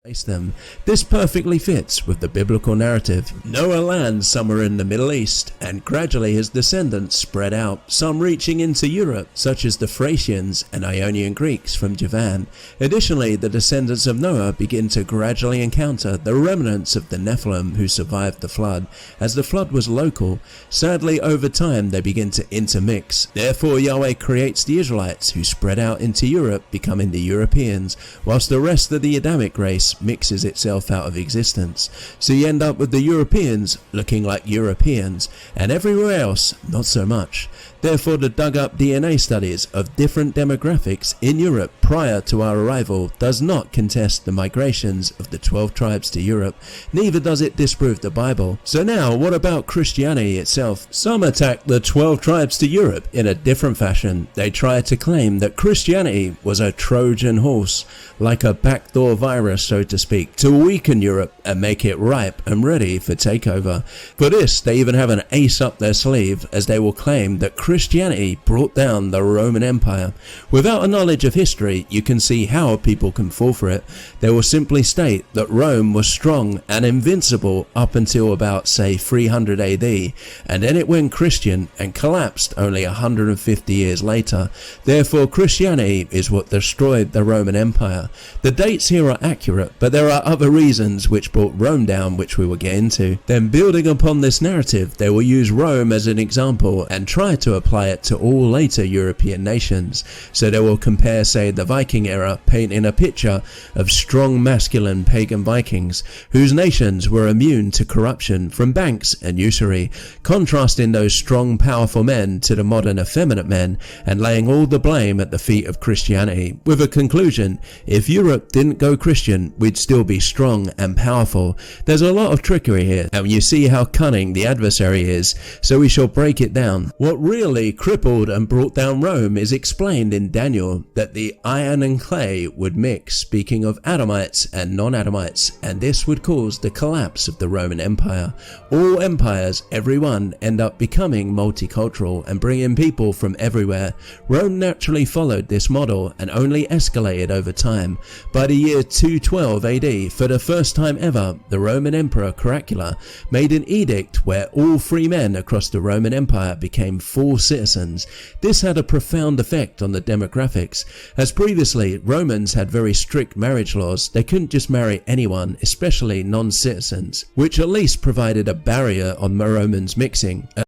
them. This perfectly fits with the biblical narrative. Noah lands somewhere in the Middle East, and gradually his descendants spread out, some reaching into Europe, such as the Thracians and Ionian Greeks from Javan. Additionally, the descendants of Noah begin to gradually encounter the remnants of the Nephilim who survived the flood. As the flood was local, sadly over time they begin to intermix. Therefore Yahweh creates the Israelites who spread out into Europe, becoming the Europeans, whilst the rest of the Adamic race mixes itself out of existence. So you end up with the Europeans looking like Europeans, and everywhere else not so much. Therefore the dug up DNA studies of different demographics in Europe prior to our arrival does not contest the migrations of the 12 tribes to Europe, neither does it disprove the Bible. So now what about Christianity itself? Some attack the 12 tribes to Europe in a different fashion. They try to claim that Christianity was a Trojan horse, like a backdoor virus so to speak, to weaken Europe and make it ripe and ready for takeover. For this they even have an ace up their sleeve, as they will claim that Christianity brought down the Roman Empire. Without a knowledge of history, you can see how people can fall for it. They will simply state that Rome was strong and invincible up until about say 300 AD, and then it went Christian and collapsed only 150 years later. Therefore Christianity is what destroyed the Roman Empire. The dates here are accurate, but there are other reasons which brought Rome down, which we will get into. Then building upon this narrative, they will use Rome as an example and try to apply it to all later European nations. So they will compare say the Viking era, painting a picture of strong masculine pagan Vikings whose nations were immune to corruption from banks and usury, contrasting those strong powerful men to the modern effeminate men and laying all the blame at the feet of Christianity, with a conclusion: if Europe didn't go Christian, we'd still be strong and powerful. There's a lot of trickery here, and you see how cunning the adversary is, so we shall break it down. What really crippled and brought down Rome is explained in Daniel, that the iron and clay would mix, speaking of Adamites and non-Adamites, and this would cause the collapse of the Roman Empire. All empires, every one, end up becoming multicultural and bringing people from everywhere. Rome naturally followed this model and only escalated over time. By the year 212 AD, for the first time ever, the Roman Emperor Caracalla made an edict where all free men across the Roman Empire became full citizens. This had a profound effect on the demographics, as previously Romans had very strict marriage laws. They couldn't just marry anyone, especially non-citizens, which at least provided a barrier on Romans mixing.